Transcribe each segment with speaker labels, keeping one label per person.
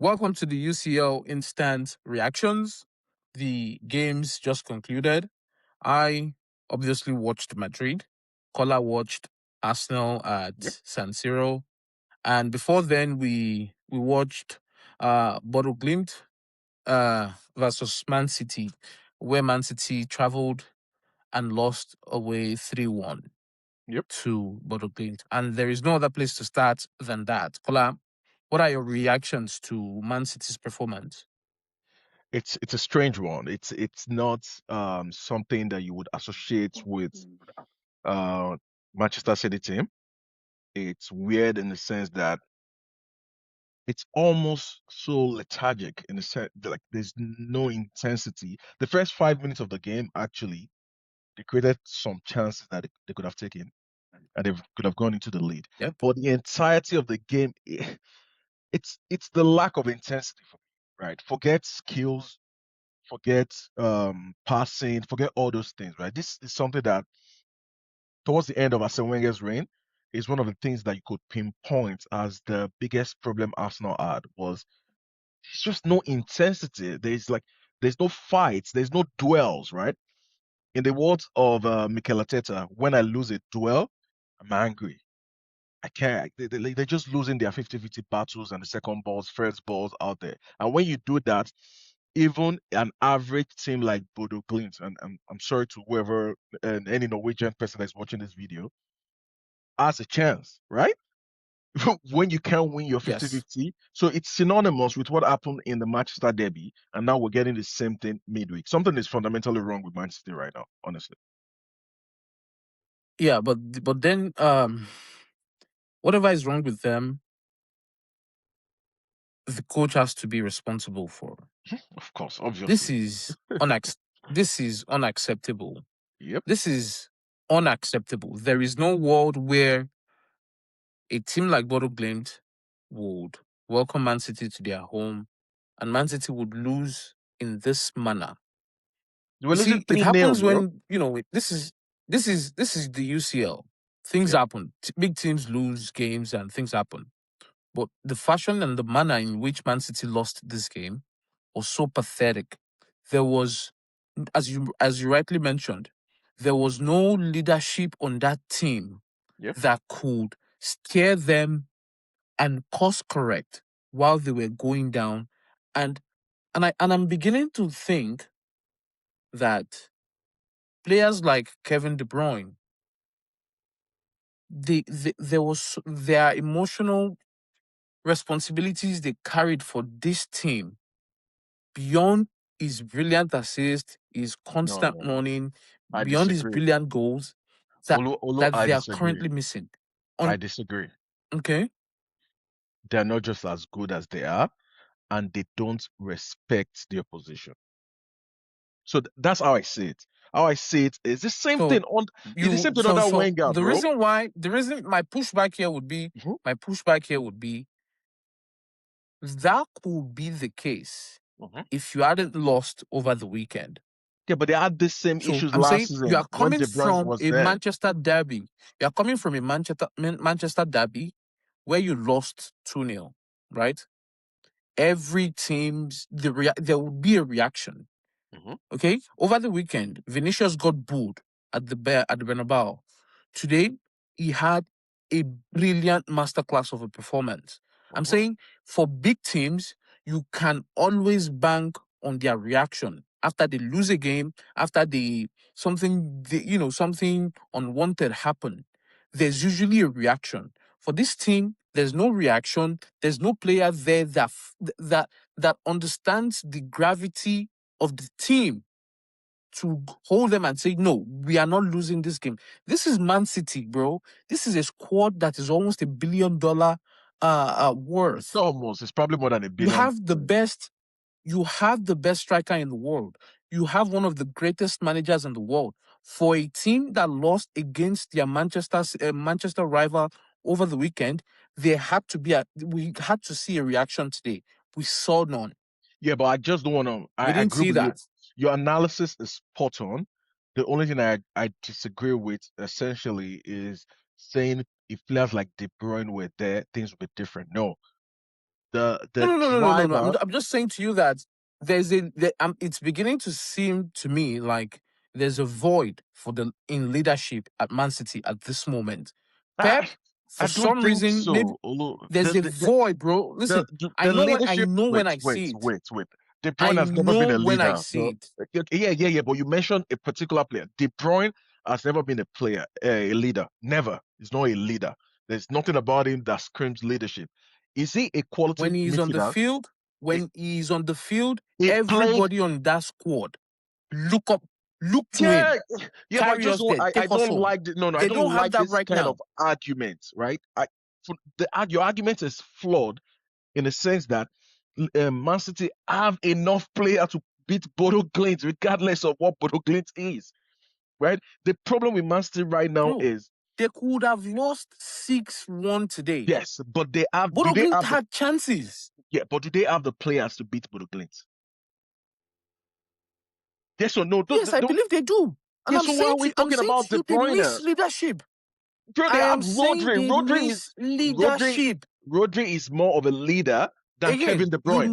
Speaker 1: Welcome to the UCL Instant Reactions. The games just concluded. I obviously watched Madrid. Kola watched Arsenal at
Speaker 2: Yep.
Speaker 1: San Siro. And before then, we watched Bodo Glimt versus Man City, where Man City traveled and lost away 3-1
Speaker 2: Yep.
Speaker 1: to Bodo Glimt. And there is no other place to start than that. Kola, what are your reactions to Man City's performance?
Speaker 2: It's a strange one. It's not something that you would associate with uh Manchester City team. It's weird in the sense that it's almost so lethargic in the sense that, like, there's no intensity. The first 5 minutes of the game, actually, they created some chances that they could have taken and they could have gone into the lead.
Speaker 1: Yep.
Speaker 2: But the entirety of the game, it's the lack of intensity for me, right? Forget skills, forget passing, forget all those things, right? This is something that towards the end of Arsene Wenger's reign is one of the things that you could pinpoint as the biggest problem Arsenal had was there's just no intensity. There's no fights, there's no duels, right? In the words of Mikel Arteta, when I lose a duel, I'm angry. I can't. They're just losing their 50-50 battles and the second balls, first balls out there. And when you do that, even an average team like Bodo Glimt, and I'm sorry to whoever and any Norwegian person that's watching this video, has a chance, right? When you can't win your
Speaker 1: Yes.
Speaker 2: 50-50. So it's synonymous with what happened in the Manchester Derby, and now we're getting the same thing midweek. Something is fundamentally wrong with Man City right now, honestly.
Speaker 1: Yeah, but then whatever is wrong with them, the coach has to be responsible for.
Speaker 2: Of course,
Speaker 1: This
Speaker 2: obviously.
Speaker 1: is this is unacceptable.
Speaker 2: Yep.
Speaker 1: This is unacceptable. There is no world where a team like Bodo Glimt would welcome Man City to their home and Man City would lose in this manner.
Speaker 2: They were
Speaker 1: You
Speaker 2: losing
Speaker 1: see, it
Speaker 2: 3-0,
Speaker 1: happens
Speaker 2: bro.
Speaker 1: when, this is the UCL. Things
Speaker 2: Yeah.
Speaker 1: happen. Big teams lose games and things happen. But the fashion and the manner in which Man City lost this game was so pathetic. There was, as you rightly mentioned, there was no leadership on that team
Speaker 2: Yep.
Speaker 1: that could steer them and course correct while they were going down. And I'm beginning to think that players like Kevin De Bruyne, there was their emotional responsibilities they carried for this team beyond his brilliant assist, his
Speaker 2: No,
Speaker 1: constant
Speaker 2: no, no.
Speaker 1: running,
Speaker 2: I
Speaker 1: beyond his
Speaker 2: disagree.
Speaker 1: brilliant goals that
Speaker 2: Olu,
Speaker 1: that
Speaker 2: I
Speaker 1: they are
Speaker 2: disagree.
Speaker 1: currently missing. On
Speaker 2: I disagree.
Speaker 1: Okay,
Speaker 2: They're not just as good as they are, and they don't respect their position. So that's how I see it. How I see it is the same
Speaker 1: so
Speaker 2: thing on. It's the
Speaker 1: you
Speaker 2: same thing
Speaker 1: so
Speaker 2: under
Speaker 1: so
Speaker 2: Wenger,
Speaker 1: the
Speaker 2: bro.
Speaker 1: reason why the reason
Speaker 2: Mhm,
Speaker 1: my pushback here would be that could be the case
Speaker 2: mhm.
Speaker 1: if you hadn't lost over the weekend.
Speaker 2: Yeah, but they had the same
Speaker 1: So
Speaker 2: issues
Speaker 1: I'm
Speaker 2: last
Speaker 1: saying you
Speaker 2: season
Speaker 1: are
Speaker 2: when
Speaker 1: coming
Speaker 2: De Bruyne
Speaker 1: from
Speaker 2: was
Speaker 1: a
Speaker 2: there.
Speaker 1: Manchester derby. You are coming from a Manchester derby where you lost 2-0, right? Every team's there will be a reaction.
Speaker 2: Mhm,
Speaker 1: Okay, over the weekend, Vinicius got booed at the Bernabeu. Today, he had a brilliant masterclass of a performance. I'm
Speaker 2: mhm.
Speaker 1: saying for big teams, you can always bank on their reaction after they lose a game, after something unwanted happen. There's usually a reaction. For this team, there's no reaction. There's no player there that understands the gravity of the team to hold them and say, no, we are not losing this game. This is Man City, bro. This is a squad that is almost $1 billion
Speaker 2: It's
Speaker 1: worth.
Speaker 2: almost. It's probably more than a
Speaker 1: You
Speaker 2: billion.
Speaker 1: have the best, you have the best striker in the world. You have one of the greatest managers in the world. For a team that lost against their Manchester rival over the weekend, we had to see a reaction today. We saw none.
Speaker 2: Yeah, but I just don't want to.
Speaker 1: We
Speaker 2: I
Speaker 1: didn't
Speaker 2: agree
Speaker 1: see
Speaker 2: with you.
Speaker 1: that.
Speaker 2: Your analysis is spot on. The only thing I disagree with essentially is saying if players like De Bruyne were there, things would be different. No, the
Speaker 1: No.
Speaker 2: driver.
Speaker 1: I'm just saying to you that it's beginning to seem to me like there's a void in leadership at Man City at this moment.
Speaker 2: I,
Speaker 1: Pep, for
Speaker 2: I don't
Speaker 1: some
Speaker 2: think
Speaker 1: reason, maybe
Speaker 2: so. Olu.
Speaker 1: there's a void, bro. Listen,
Speaker 2: The
Speaker 1: I
Speaker 2: leadership.
Speaker 1: know when
Speaker 2: Wait,
Speaker 1: I
Speaker 2: wait,
Speaker 1: see it.
Speaker 2: wait, wait. De
Speaker 1: I
Speaker 2: Bruyne has never been
Speaker 1: know
Speaker 2: a
Speaker 1: when I
Speaker 2: leader,
Speaker 1: see
Speaker 2: bro.
Speaker 1: it.
Speaker 2: Yeah. But you mentioned a particular player. De Bruyne has never been a player, a leader. Never. He's not a leader. There's nothing about him that screams leadership. Is he a quality
Speaker 1: When he's on the
Speaker 2: midfielder?
Speaker 1: field,
Speaker 2: He, he played.
Speaker 1: everybody on that squad look up, look to
Speaker 2: Yeah,
Speaker 1: him,
Speaker 2: yeah, but I
Speaker 1: carry
Speaker 2: just
Speaker 1: us
Speaker 2: don't.
Speaker 1: there,
Speaker 2: I
Speaker 1: take us
Speaker 2: don't
Speaker 1: home.
Speaker 2: like no, I
Speaker 1: They
Speaker 2: don't
Speaker 1: don't have
Speaker 2: like
Speaker 1: that
Speaker 2: this
Speaker 1: right
Speaker 2: kind of
Speaker 1: now.
Speaker 2: argument, right? Your argument is flawed in the sense that Man City have enough player to beat Bodo Glimt, regardless of what Bodo Glimt is, right? The problem with Man City right now
Speaker 1: Bro,
Speaker 2: is
Speaker 1: they could have lost 6-1 today.
Speaker 2: yes, but they have. Do
Speaker 1: Bodo
Speaker 2: they
Speaker 1: Glimt
Speaker 2: have the
Speaker 1: had chances.
Speaker 2: yeah? But do they have the players to beat Bodo Glimt? Yes or no?
Speaker 1: Yes, I believe they do. And
Speaker 2: Yeah. So why are we
Speaker 1: I'm
Speaker 2: talking
Speaker 1: saying
Speaker 2: about
Speaker 1: to
Speaker 2: De
Speaker 1: you, they
Speaker 2: Bruyne?
Speaker 1: miss leadership.
Speaker 2: Bro, they
Speaker 1: I
Speaker 2: have
Speaker 1: am saying
Speaker 2: Rodri.
Speaker 1: they miss
Speaker 2: Rodri.
Speaker 1: leadership.
Speaker 2: Rodri is more of a leader than
Speaker 1: Again,
Speaker 2: Kevin De Bruyne.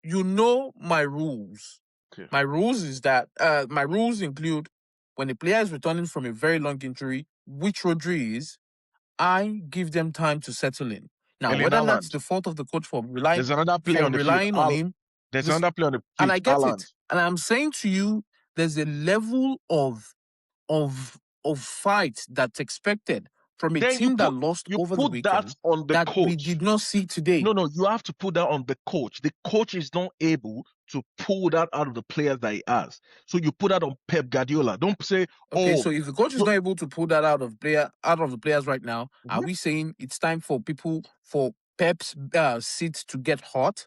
Speaker 1: you know my rules.
Speaker 2: Okay.
Speaker 1: My my rules include when a player is returning from a very long injury, which Rodri is, I give them time to settle in. Now,
Speaker 2: Erling
Speaker 1: whether that's
Speaker 2: Haaland.
Speaker 1: the fault of the coach
Speaker 2: There's another player on the field.
Speaker 1: relying on him,
Speaker 2: There's
Speaker 1: this
Speaker 2: another player on the
Speaker 1: and I
Speaker 2: pitch.
Speaker 1: get
Speaker 2: Haaland.
Speaker 1: it. And I'm saying to you, there's a level of fight that's expected from a
Speaker 2: Then
Speaker 1: team that lost
Speaker 2: you
Speaker 1: over the
Speaker 2: put that
Speaker 1: weekend
Speaker 2: on the
Speaker 1: that we
Speaker 2: coach.
Speaker 1: did not see today.
Speaker 2: No, you have to put that on the coach. The coach is not able to pull that out of the players that he has. So you put that on Pep Guardiola. Don't say,
Speaker 1: Okay,
Speaker 2: oh,
Speaker 1: so if the coach is
Speaker 2: no.
Speaker 1: not able to pull that out of the players right now, are
Speaker 2: Mhm.
Speaker 1: we saying it's time for Pep's seat to get hot?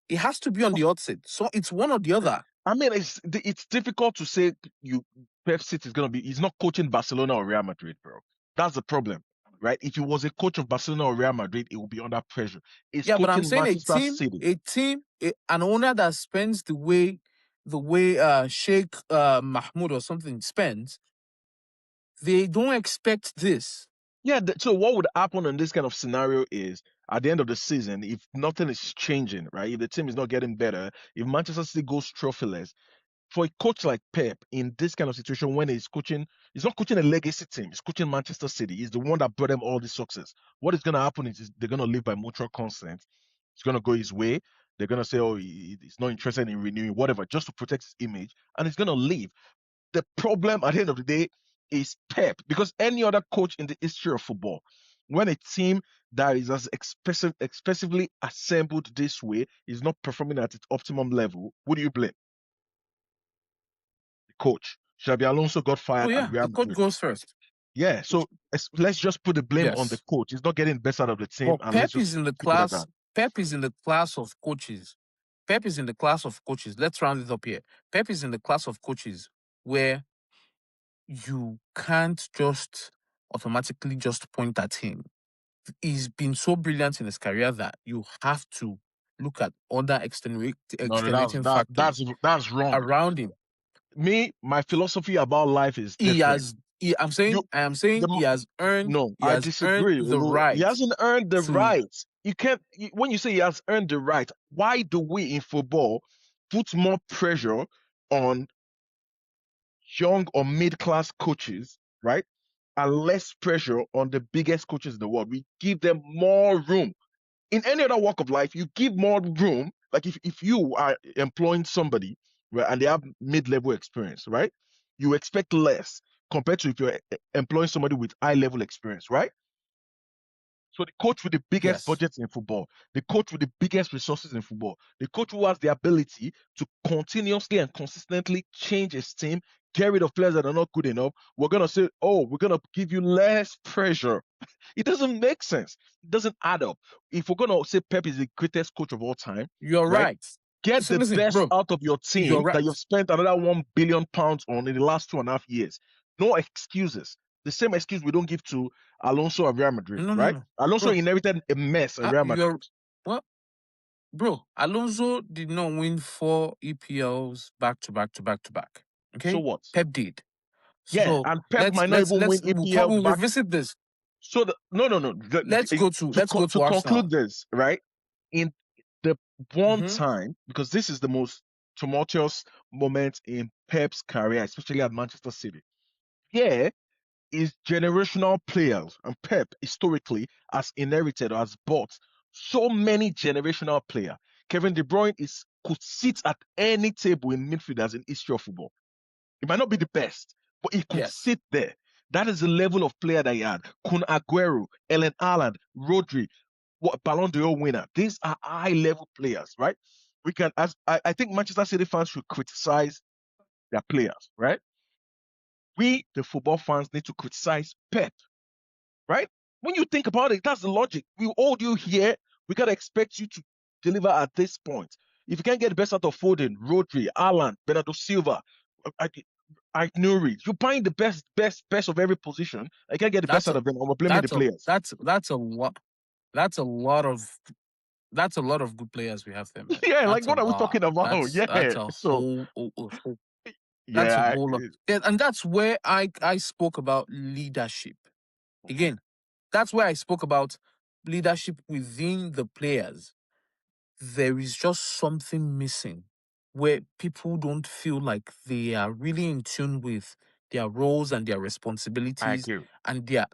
Speaker 1: It has to be on the hot seat. So it's one or the other.
Speaker 2: I mean, it's difficult to say you Pep City is gonna be. He's not coaching Barcelona or Real Madrid, bro. That's the problem, right? If he was a coach of Barcelona or Real Madrid, it would be under pressure. He's
Speaker 1: Yeah, but I'm
Speaker 2: coaching
Speaker 1: saying
Speaker 2: Manchester City.
Speaker 1: an owner that spends the way Sheikh Mahmoud or something spends, they don't expect this.
Speaker 2: Yeah. So what would happen in this kind of scenario is at the end of the season, if nothing is changing, right? If the team is not getting better, if Manchester City goes trophyless, for a coach like Pep in this kind of situation when he's not coaching a legacy team, he's coaching Manchester City. He's the one that brought them all this success. What is going to happen is they're going to live by mutual consent. It's going to go his way. They're going to say, oh, he's not interested in renewing, whatever, just to protect his image. And he's going to leave. The problem at the end of the day is Pep, because any other coach in the history of football, when a team that is as expressively assembled this way is not performing at its optimum level, who do you blame? Coach. Xabi Alonso got
Speaker 1: Oh
Speaker 2: fired at
Speaker 1: yeah,
Speaker 2: Real
Speaker 1: the coach
Speaker 2: Madrid.
Speaker 1: goes first.
Speaker 2: Yeah, so let's just put the blame on the
Speaker 1: Yes.
Speaker 2: coach. He's not getting best out of the team,
Speaker 1: But
Speaker 2: and let's just keep it at that.
Speaker 1: Pep is in the class of coaches. Pep is in the class of coaches. Let's round it up here. Pep is in the class of coaches where you can't just automatically just point at him. He's been so brilliant in his career that you have to look at other
Speaker 2: No,
Speaker 1: extenuating factors
Speaker 2: that's wrong.
Speaker 1: around him.
Speaker 2: My philosophy about life is different. You,
Speaker 1: I am saying
Speaker 2: the no,
Speaker 1: he
Speaker 2: I
Speaker 1: has earned
Speaker 2: disagree,
Speaker 1: the
Speaker 2: Olu. He
Speaker 1: right
Speaker 2: hasn't earned the
Speaker 1: to.
Speaker 2: right. You can't. When you say he has earned the right, why do we in football put more pressure on young or mid-class coaches, right? And less pressure on the biggest coaches in the world. We give them more room. In any other walk of life, you give more room. Like if you are employing somebody, right, and they have mid-level experience, right? You expect less compared to if you're employing somebody with high-level experience, right? So the coach with the biggest
Speaker 1: Yes.
Speaker 2: budgets in football, the coach with the biggest resources in football, the coach who has the ability to continuously and consistently change his team, get rid of players that are not good enough, we're gonna say, oh, we're gonna give you less pressure. It doesn't make sense. It doesn't add up. If we're gonna say Pep is the greatest coach of all time,
Speaker 1: You're
Speaker 2: right?
Speaker 1: right.
Speaker 2: Get
Speaker 1: So
Speaker 2: the
Speaker 1: listen,
Speaker 2: best
Speaker 1: bro,
Speaker 2: out of your
Speaker 1: you're
Speaker 2: team that
Speaker 1: right.
Speaker 2: you've spent another £1 billion on in the last 2.5 years. No excuses. The same excuse we don't give to Alonso at Real Madrid, right?
Speaker 1: No.
Speaker 2: Alonso
Speaker 1: Bro,
Speaker 2: inherited a mess at Real Madrid.
Speaker 1: you're what? Bro, Alonso did not win 4 EPLs back to back to back to back.
Speaker 2: So
Speaker 1: Okay?
Speaker 2: what?
Speaker 1: Pep did.
Speaker 2: Yeah,
Speaker 1: So
Speaker 2: and Pep might not even win
Speaker 1: we'll
Speaker 2: EPL
Speaker 1: we'll
Speaker 2: back.
Speaker 1: revisit this.
Speaker 2: So no.
Speaker 1: Let's go
Speaker 2: To
Speaker 1: to
Speaker 2: conclude
Speaker 1: Arsenal.
Speaker 2: this, right? In the one
Speaker 1: Hmm.
Speaker 2: time, because this is the most tumultuous moment in Pep's career, especially at Manchester City. Here is generational players, and Pep historically has inherited or has bought so many generational players. Kevin De Bruyne could sit at any table in midfielders in history of football. He might not be the best, but he could
Speaker 1: Yes.
Speaker 2: sit there. That is the level of player that he had. Kun Aguero, Ellen Haaland, Rodri, what Ballon d'Or winner. These are high level players, right? We can, as I think Manchester City fans should criticize their players, right? We, the football fans, need to criticize Pep, right? When you think about it, that's the logic. We hold you here. We gotta expect you to deliver at this point. If you can't get the best out of Foden, Rodri, Alan, Bernardo Silva, Nuri, you're buying the best of every position. I can't get the best
Speaker 1: That's
Speaker 2: out
Speaker 1: a
Speaker 2: of them. I'm blaming the
Speaker 1: that's a
Speaker 2: players.
Speaker 1: that's a lot. That's a lot of that's a lot of good players we have there, man.
Speaker 2: Yeah, like
Speaker 1: That's a
Speaker 2: what are we
Speaker 1: lot.
Speaker 2: talking about?
Speaker 1: That's
Speaker 2: Yeah.
Speaker 1: a
Speaker 2: So
Speaker 1: that's a
Speaker 2: yeah,
Speaker 1: whole lot. Yeah, and that's where I spoke about leadership.
Speaker 2: mhm.
Speaker 1: Again, that's where I spoke about leadership within the players. There is just something missing where people don't feel like they are really in tune with their roles and their
Speaker 2: I
Speaker 1: responsibilities,
Speaker 2: agree.
Speaker 1: and they're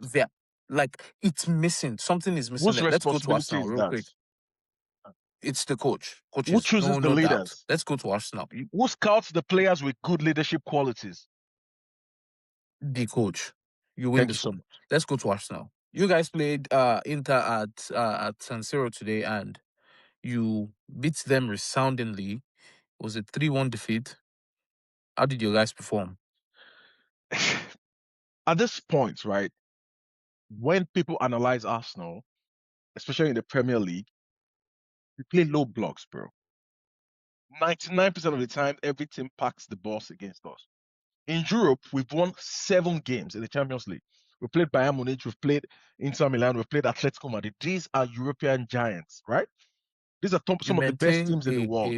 Speaker 1: like it's missing. Something is missing
Speaker 2: Whose
Speaker 1: there. Let's go to
Speaker 2: responsibility
Speaker 1: Arsenal
Speaker 2: is
Speaker 1: real
Speaker 2: that?
Speaker 1: quick. It's the coach.
Speaker 2: Who
Speaker 1: Coaches,
Speaker 2: chooses
Speaker 1: no,
Speaker 2: the
Speaker 1: no doubt.
Speaker 2: leaders?
Speaker 1: Let's go to Arsenal.
Speaker 2: Who scouts the players with good leadership qualities?
Speaker 1: The coach. You win
Speaker 2: Thank you
Speaker 1: this
Speaker 2: so
Speaker 1: one.
Speaker 2: much.
Speaker 1: Let's go to Arsenal. You guys played Inter at San Siro today, and you beat them resoundingly. It was a 3-1 defeat. How did you guys perform?
Speaker 2: At this point, right, when people analyze Arsenal, especially in the Premier League, we play low blocks, bro. 99% of the time, every team packs the balls against us. In Europe, we've won 7 games in the Champions League. We played Bayern Munich, we've played Inter Milan, we've played Atletico Madrid. These are European giants, right? These are
Speaker 1: You
Speaker 2: some of the best
Speaker 1: maintain
Speaker 2: teams in the world.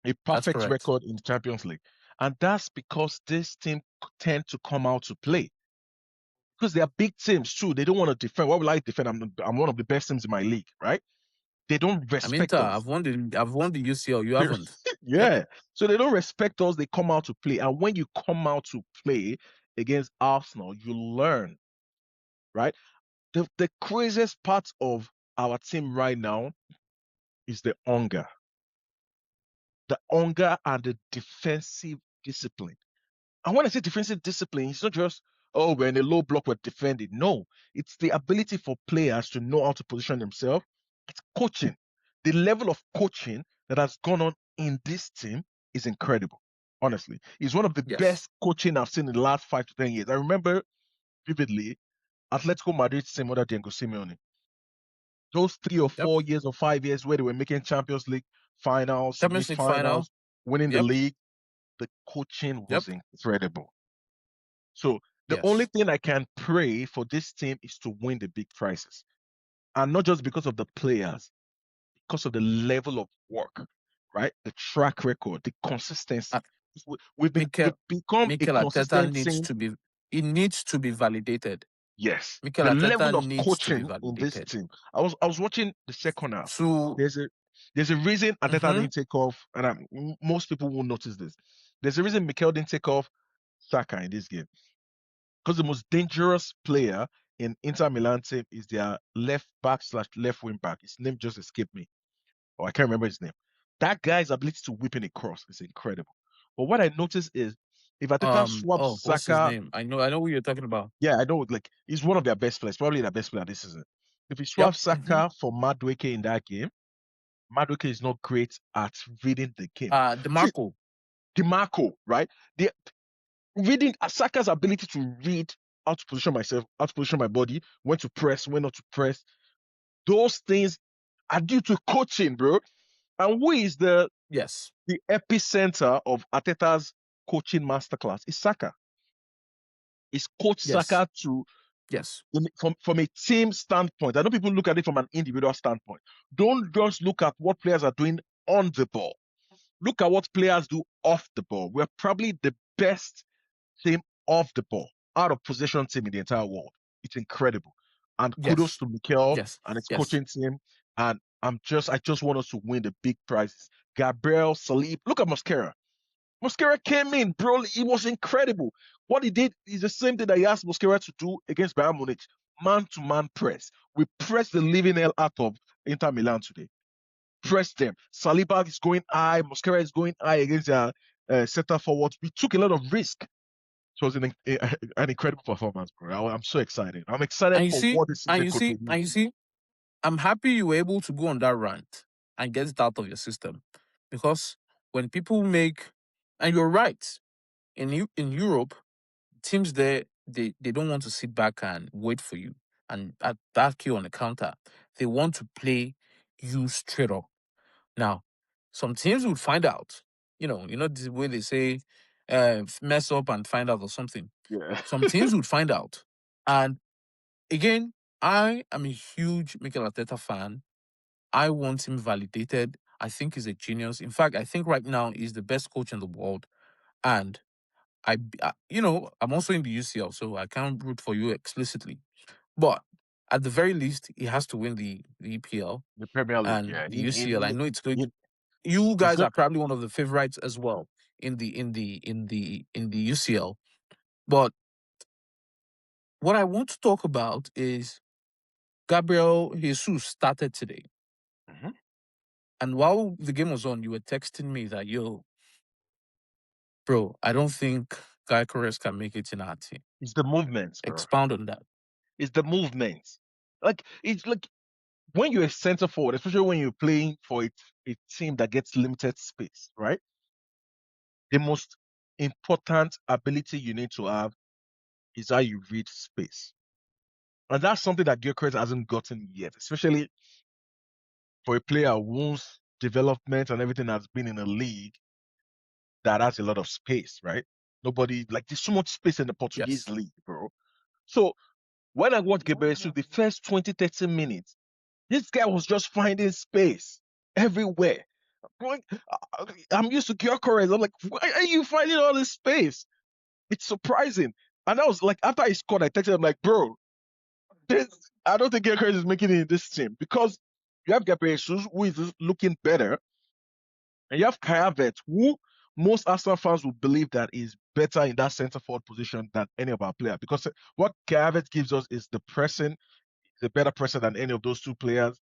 Speaker 2: A
Speaker 1: that's
Speaker 2: perfect
Speaker 1: correct.
Speaker 2: record in the Champions League. And that's because this team tend to come out to play. Because they are big teams too. They don't want to defend. Why will I defend? I'm one of the best teams in my league, right? They don't
Speaker 1: I'm Inter.
Speaker 2: respect us.
Speaker 1: I've won the UCL. You haven't. Yep.
Speaker 2: Yeah. So they don't respect us. They come out to play. And when you come out to play against Arsenal, you learn, right? The craziest part of our team right now is the hunger and the defensive discipline. And when I say defensive discipline, it's not just, oh, we're in a low block, we're defending. No, it's the ability for players to know how to position themselves. It's coaching. The level of coaching that has gone on in this team is incredible. Honestly, it's one of the
Speaker 1: Yes.
Speaker 2: best coaching I've seen in the last 5 to 10 years. I remember vividly Atletico Madrid team under Diego Simeone. Those three or
Speaker 1: Yep.
Speaker 2: 4 years or 5 years where they were making Champions League finals,
Speaker 1: Champions League final.
Speaker 2: semi-finals, winning the
Speaker 1: Yep.
Speaker 2: league, the coaching was
Speaker 1: Yep.
Speaker 2: incredible. So the only
Speaker 1: Yes.
Speaker 2: thing I can pray for this team is to win the big prizes. And not just because of the players, because of the level of work, right? The track record, the consistency.
Speaker 1: Uh,
Speaker 2: We've
Speaker 1: Mikel
Speaker 2: become a
Speaker 1: Mikel Arteta
Speaker 2: consistent
Speaker 1: needs
Speaker 2: team.
Speaker 1: to be. It needs to be validated.
Speaker 2: Yes.
Speaker 1: Mikel
Speaker 2: The
Speaker 1: Arteta
Speaker 2: level of
Speaker 1: needs to be
Speaker 2: coaching in this
Speaker 1: validated.
Speaker 2: team. I was watching the second half.
Speaker 1: To.
Speaker 2: There's a reason Arteta
Speaker 1: Mm-hmm.
Speaker 2: didn't take off, and most people won't notice this. There's a reason Mikel didn't take off Saka in this game. Because the most dangerous player in Inter Milan team is their left back slash left wing back. His name just escaped me. Or I can't remember his name. That guy's ability to whip in a cross is incredible. But what I noticed is if Ateta swaps
Speaker 1: Oh, what's his
Speaker 2: Saka,
Speaker 1: name? I know who you're talking about.
Speaker 2: yeah, I know like he's one of their best players, probably their best player this season. If he
Speaker 1: Yep.
Speaker 2: swaps
Speaker 1: Mm-hmm.
Speaker 2: Saka for Madueke in that game, Madueke is not great at reading the game. See,
Speaker 1: DeMarco.
Speaker 2: DiMarco, right? The reading Saka's ability to read how to position myself, how to position my body, when to press, when not to press. Those things are due to coaching, bro. And who is
Speaker 1: Yes.
Speaker 2: the epicenter of Ateta's coaching masterclass? Is Saka. Is Coach
Speaker 1: Yes.
Speaker 2: Saka to
Speaker 1: Yes.
Speaker 2: from a team standpoint? I know people look at it from an individual standpoint. Don't just look at what players are doing on the ball. Look at what players do off the ball. We're probably the best team off the ball, out of possession team in the entire world. it's incredible. And kudos
Speaker 1: Yes.
Speaker 2: to Mikel
Speaker 1: Yes.
Speaker 2: and his
Speaker 1: Yes.
Speaker 2: coaching team. And I just want us to win the big prizes. Gabriel, Salib, look at Mosquera. Mosquera came in, bro. He was incredible. What he did is the same thing that he asked Mosquera to do against Bayern Munich. Man-to-man press. We pressed the living hell out of Inter Milan today. Press them. Saliba is going high. Mosquera is going high against their center forwards. We took a lot of risk. So it was an incredible performance, bro. I'm so excited. I'm excited
Speaker 1: And you
Speaker 2: for
Speaker 1: see,
Speaker 2: what this season could
Speaker 1: and
Speaker 2: produce.
Speaker 1: you see, I'm happy you were able to go on that rant and get it out of your system. Because when people make, and you're right, in Europe, teams there, they don't want to sit back and wait for you and attack you on the counter. They want to play you straight up. Now, some teams would find out. The way they say, mess up and find out or something.
Speaker 2: Yeah.
Speaker 1: Some teams would find out. And again, I am a huge Mikel Arteta fan. I want him validated. I think he's a genius. In fact, I think right now he's the best coach in the world. And I'm also in the UCL, so I can't root for you explicitly. But at the very least, he has to win the EPL
Speaker 2: The Premier League,
Speaker 1: and
Speaker 2: yeah.
Speaker 1: the UCL. I know it's going.
Speaker 2: In,
Speaker 1: You
Speaker 2: it's
Speaker 1: guys
Speaker 2: good.
Speaker 1: are probably one of the favorites as well in the UCL. But what I want to talk about is Gabriel Jesus started today.
Speaker 2: Mhm.
Speaker 1: And while the game was on, you were texting me that, yo, bro, I don't think Guy Corres can make it in our team.
Speaker 2: It's the movements, bro.
Speaker 1: Expound on that.
Speaker 2: It's the movements. Like it's like when you're a center forward, especially when you're playing for a team that gets limited space, right? The most important ability you need to have is how you read space. And that's something that Gyökeres hasn't gotten yet, especially for a player whose development and everything has been in a league that has a lot of space, right? Nobody, like, there's so much space in the Portuguese
Speaker 1: Yes.
Speaker 2: league, bro. So when I watched Gabriel Jesus, the first 20, 30 minutes, this guy was just finding space everywhere. Like, I'm used to Gyökeres. I'm like, why are you finding all this space? It's surprising. And that was like, after he scored, I texted him, like, bro, this, I don't think Gyökeres is making it in this team because you have Gabriel Jesus, who is looking better, and you have Kai Havertz, who most Arsenal fans will believe that is better in that centre forward position than any of our players. Because what Kai Havertz gives us is the pressing, the better presser than any of those two players,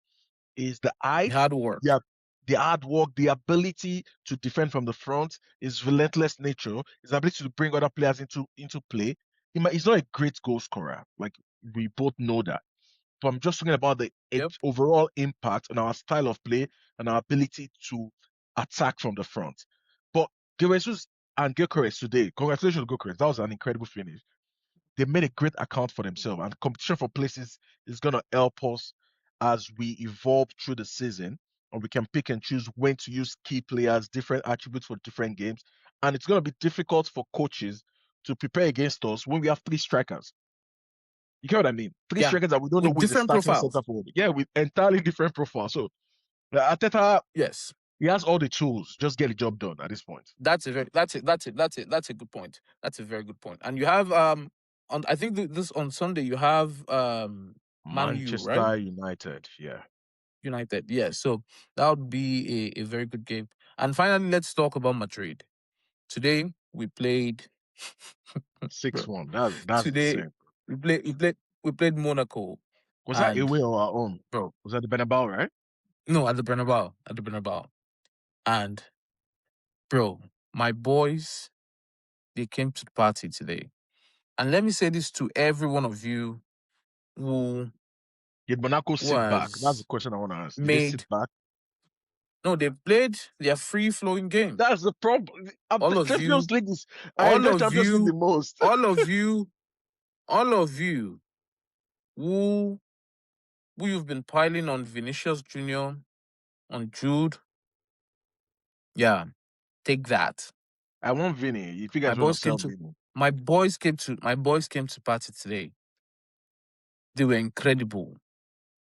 Speaker 2: is the height,
Speaker 1: Hard work.
Speaker 2: the, the hard work, the ability to defend from the front, his relentless nature, his ability to bring other players into play. He's not a great goal scorer. Like, we both know that. But I'm just talking about the
Speaker 1: Yep.
Speaker 2: overall impact on our style of play and our ability to attack from the front. But Jesus and Gyökeres today, congratulations, Gyökeres. That was an incredible finish. They made a great account for themselves, and competition for places is going to help us as we evolve through the season, and we can pick and choose when to use key players, different attributes for different games. And it's going to be difficult for coaches to prepare against us when we have three strikers. You get what I mean? Three
Speaker 1: Yeah.
Speaker 2: strikers that we don't know
Speaker 1: With
Speaker 2: who is the
Speaker 1: different
Speaker 2: starting center
Speaker 1: profiles.
Speaker 2: forward. Yeah, with entirely different profiles. So Ateta,
Speaker 1: Yes.
Speaker 2: he has all the tools. Just get the job done at this point.
Speaker 1: That's a good point. That's a very good point. And you have on I think this on Sunday you have Man U, right?
Speaker 2: Manchester United, yeah.
Speaker 1: United. Yeah. So that would be a very good game. And finally, let's talk about Madrid. Today we played bro.
Speaker 2: 6-1. That's
Speaker 1: Today
Speaker 2: insane.
Speaker 1: we played Monaco.
Speaker 2: Was that
Speaker 1: And
Speaker 2: away or our own?
Speaker 1: bro,
Speaker 2: Was that the Bernabeu, right?
Speaker 1: no, at the Bernabeu. At the Bernabeu. And bro, my boys, they came to the party today. And let me say this to every one of you who
Speaker 2: Did Monaco sit back? That's the
Speaker 1: was
Speaker 2: question I want to ask. Did they sit
Speaker 1: made.
Speaker 2: back?
Speaker 1: No, they played their free flowing game.
Speaker 2: That's the problem.
Speaker 1: All of
Speaker 2: Champions
Speaker 1: you,
Speaker 2: League is. I
Speaker 1: all
Speaker 2: enjoy
Speaker 1: of
Speaker 2: Champions League the
Speaker 1: you,
Speaker 2: most.
Speaker 1: all of you, all of you who you've been piling on Vinicius Jr., on Jude. Yeah, take that.
Speaker 2: I want Vinny. If you
Speaker 1: My
Speaker 2: guys want to
Speaker 1: boys came
Speaker 2: sell
Speaker 1: to
Speaker 2: Vinny,
Speaker 1: my boys came to party today. They were incredible.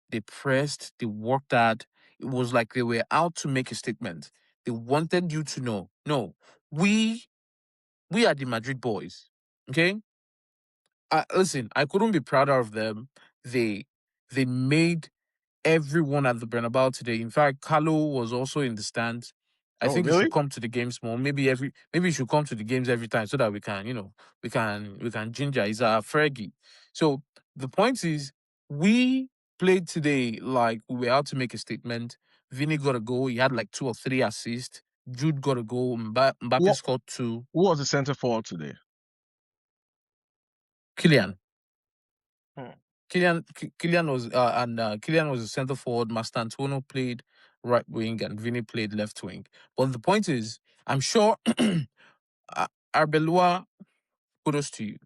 Speaker 1: They pressed, they worked hard. It was like they were out to make a statement. They wanted you to know, no, we are the Madrid boys. Okay? listen, I couldn't be prouder of them. They they made everyone at the Bernabeu today. In fact, Carlo was also in the stands. I
Speaker 2: Oh,
Speaker 1: think he should
Speaker 2: really?
Speaker 1: come to the games more. Maybe he should come to the games every time so that we can, we can ginger. He's a Fergie. So the point is, we played today like we were out to make a statement. Vinny got a goal. He had like 2 or 3 assists. Jude got a goal. Mbappe
Speaker 2: What
Speaker 1: scored two.
Speaker 2: who was the center forward today?
Speaker 1: Kylian.
Speaker 2: Hmm.
Speaker 1: Kylian was a center forward. Mastantuono played right wing, and Vinny played left wing. But the point is, I'm sure Arbeloa, kudos to you.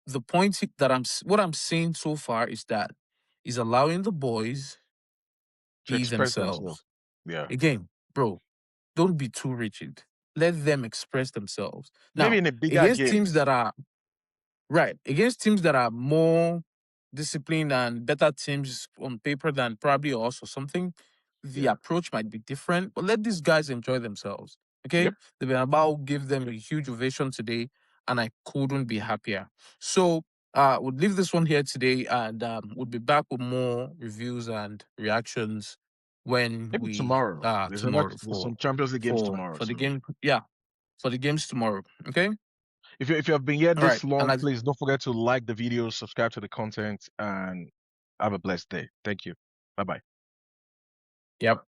Speaker 1: The point that what I'm saying so far is that he's allowing the boys
Speaker 2: To
Speaker 1: be
Speaker 2: express themselves.
Speaker 1: themselves.
Speaker 2: Yeah.
Speaker 1: Again, bro, don't be too rigid. Let them express themselves.
Speaker 2: Maybe
Speaker 1: Now,
Speaker 2: in the bigger
Speaker 1: against teams
Speaker 2: games.
Speaker 1: that are Right. Against teams that are more disciplined and better teams on paper than probably us or something, the
Speaker 2: Yeah.
Speaker 1: approach might be different. But let these guys enjoy themselves. Okay?
Speaker 2: Yep.
Speaker 1: The Bernabeu give them a huge ovation today, and I couldn't be happier. So we'll leave this one here today, and we'll be back with more reviews and reactions when
Speaker 2: Maybe
Speaker 1: we
Speaker 2: tomorrow.
Speaker 1: tomorrow
Speaker 2: There's
Speaker 1: for
Speaker 2: some Champions League games tomorrow.
Speaker 1: for the
Speaker 2: So
Speaker 1: game. Yeah, for the games tomorrow. Okay?
Speaker 2: if you have been here
Speaker 1: All right.
Speaker 2: this
Speaker 1: And
Speaker 2: long,
Speaker 1: I
Speaker 2: please don't forget to like the video, subscribe to the content, and have a blessed day. Thank you. Bye bye.
Speaker 1: Yep.